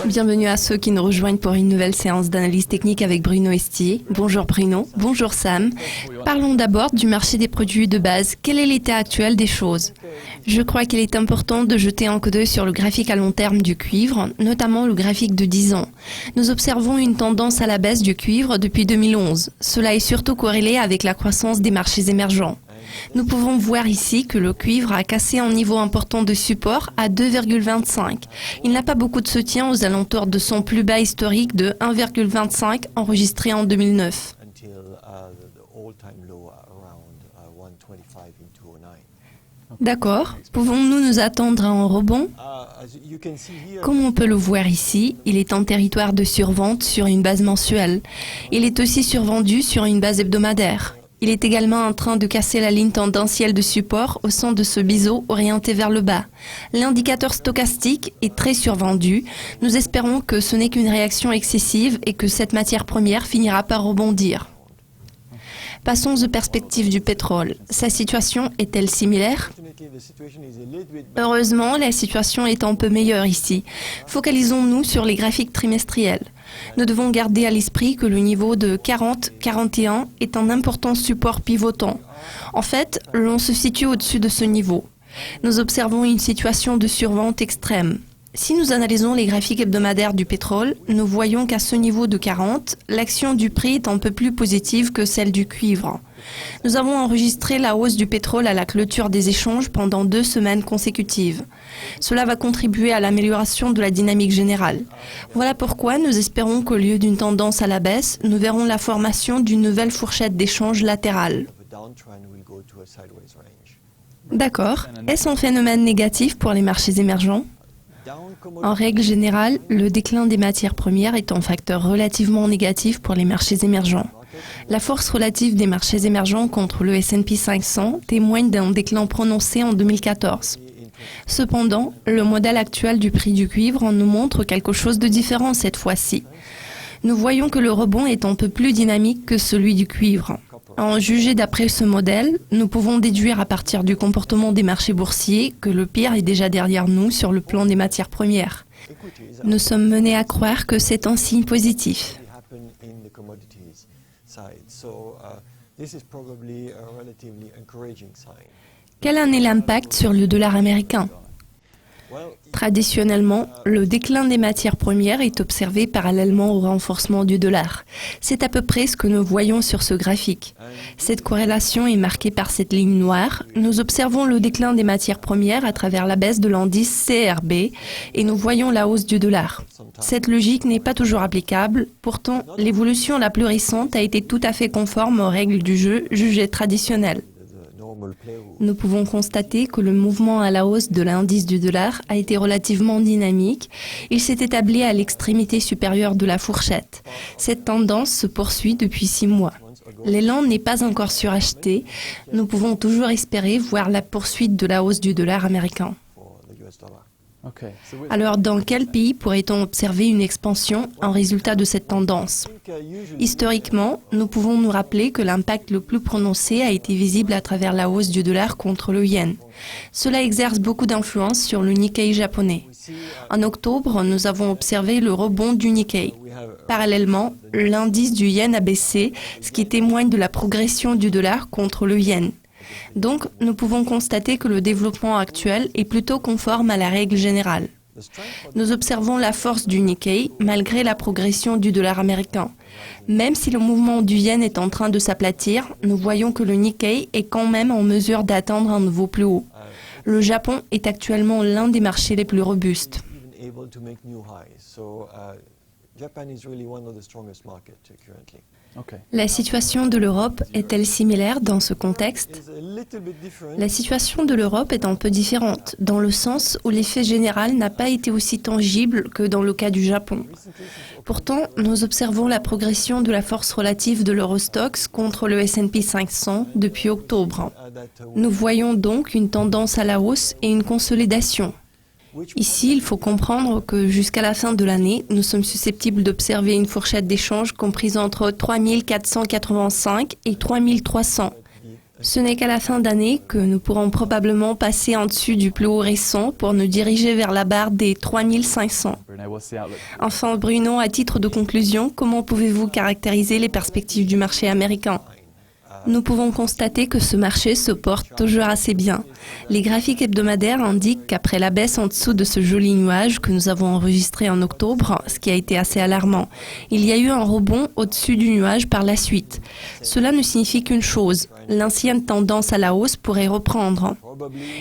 Bienvenue à ceux qui nous rejoignent pour une nouvelle séance d'analyse technique avec Bruno Estier. Bonjour Bruno, bonjour Sam. Parlons d'abord du marché des produits de base. Quel est l'état actuel des choses? Je crois qu'il est important de jeter un coup d'œil sur le graphique à long terme du cuivre, notamment le graphique de 10 ans. Nous observons une tendance à la baisse du cuivre depuis 2011. Cela est surtout corrélé avec la croissance des marchés émergents. Nous pouvons voir ici que le cuivre a cassé un niveau important de support à 2,25. Il n'a pas beaucoup de soutien aux alentours de son plus bas historique de 1,25 enregistré en 2009. D'accord. Pouvons-nous nous attendre à un rebond? Comme on peut le voir ici, il est en territoire de survente sur une base mensuelle. Il est aussi survendu sur une base hebdomadaire. Il est également en train de casser la ligne tendancielle de support au sein de ce biseau orienté vers le bas. L'indicateur stochastique est très survendu. Nous espérons que ce n'est qu'une réaction excessive et que cette matière première finira par rebondir. Passons aux perspectives du pétrole. Sa situation est-elle similaire? Heureusement, la situation est un peu meilleure ici. Focalisons-nous sur les graphiques trimestriels. Nous devons garder à l'esprit que le niveau de 40-41 est un important support pivotant. En fait, l'on se situe au-dessus de ce niveau. Nous observons une situation de survente extrême. Si nous analysons les graphiques hebdomadaires du pétrole, nous voyons qu'à ce niveau de 40, l'action du prix est un peu plus positive que celle du cuivre. Nous avons enregistré la hausse du pétrole à la clôture des échanges pendant 2 semaines consécutives. Cela va contribuer à l'amélioration de la dynamique générale. Voilà pourquoi nous espérons qu'au lieu d'une tendance à la baisse, nous verrons la formation d'une nouvelle fourchette d'échange latérale. D'accord. Est-ce un phénomène négatif pour les marchés émergents? En règle générale, le déclin des matières premières est un facteur relativement négatif pour les marchés émergents. La force relative des marchés émergents contre le S&P 500 témoigne d'un déclin prononcé en 2014. Cependant, le modèle actuel du prix du cuivre nous montre quelque chose de différent cette fois-ci. Nous voyons que le rebond est un peu plus dynamique que celui du cuivre. À en juger d'après ce modèle, nous pouvons déduire à partir du comportement des marchés boursiers que le pire est déjà derrière nous sur le plan des matières premières. Nous sommes menés à croire que c'est un signe positif. Quel en est l'impact sur le dollar américain? Traditionnellement, le déclin des matières premières est observé parallèlement au renforcement du dollar. C'est à peu près ce que nous voyons sur ce graphique. Cette corrélation est marquée par cette ligne noire. Nous observons le déclin des matières premières à travers la baisse de l'indice CRB et nous voyons la hausse du dollar. Cette logique n'est pas toujours applicable. Pourtant, l'évolution la plus récente a été tout à fait conforme aux règles du jeu jugées traditionnelles. Nous pouvons constater que le mouvement à la hausse de l'indice du dollar a été relativement dynamique. Il s'est établi à l'extrémité supérieure de la fourchette. Cette tendance se poursuit depuis 6 mois. L'élan n'est pas encore suracheté. Nous pouvons toujours espérer voir la poursuite de la hausse du dollar américain. Alors, dans quel pays pourrait-on observer une expansion en résultat de cette tendance? Historiquement, nous pouvons nous rappeler que l'impact le plus prononcé a été visible à travers la hausse du dollar contre le yen. Cela exerce beaucoup d'influence sur le Nikkei japonais. En octobre, nous avons observé le rebond du Nikkei. Parallèlement, l'indice du yen a baissé, ce qui témoigne de la progression du dollar contre le yen. Donc, nous pouvons constater que le développement actuel est plutôt conforme à la règle générale. Nous observons la force du Nikkei malgré la progression du dollar américain. Même si le mouvement du yen est en train de s'aplatir, nous voyons que le Nikkei est quand même en mesure d'atteindre un nouveau plus haut. Le Japon est actuellement l'un des marchés les plus robustes. La situation de l'Europe est-elle similaire dans ce contexte? La situation de l'Europe est un peu différente, dans le sens où l'effet général n'a pas été aussi tangible que dans le cas du Japon. Pourtant, nous observons la progression de la force relative de l'Eurostoxx contre le S&P 500 depuis octobre. Nous voyons donc une tendance à la hausse et une consolidation. Ici, il faut comprendre que jusqu'à la fin de l'année, nous sommes susceptibles d'observer une fourchette d'échange comprise entre 3485 et 3300. Ce n'est qu'à la fin d'année que nous pourrons probablement passer en dessus du plus haut récent pour nous diriger vers la barre des 3500. Enfin, Bruno, à titre de conclusion, comment pouvez-vous caractériser les perspectives du marché américain ? Nous pouvons constater que ce marché se porte toujours assez bien. Les graphiques hebdomadaires indiquent qu'après la baisse en dessous de ce joli nuage que nous avons enregistré en octobre, ce qui a été assez alarmant, il y a eu un rebond au-dessus du nuage par la suite. Cela ne signifie qu'une chose, l'ancienne tendance à la hausse pourrait reprendre.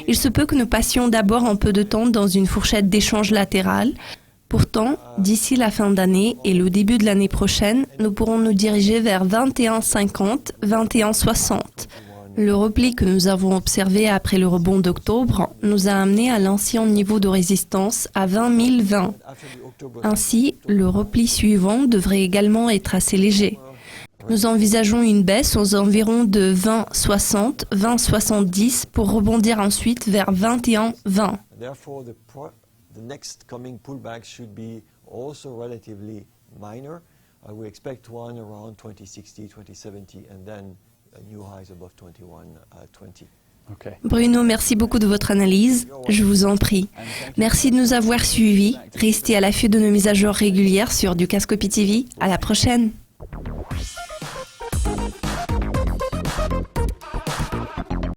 Il se peut que nous passions d'abord un peu de temps dans une fourchette d'échange latérale. Pourtant, d'ici la fin d'année et le début de l'année prochaine, nous pourrons nous diriger vers 21,50, 21,60. Le repli que nous avons observé après le rebond d'octobre nous a amené à l'ancien niveau de résistance à 20 020. Ainsi, le repli suivant devrait également être assez léger. Nous envisageons une baisse aux environs de 20,60, 20,70 pour rebondir ensuite vers 21,20. The next coming pullback should be also relatively minor. We expect one around 2060, 2070, and then new highs above 2120. Okay. Bruno, merci beaucoup de votre analyse. Je vous en prie. Merci de nous avoir suivis. Restez à l'affût de nos mises à jour régulières sur Dukascopy TV. À la prochaine.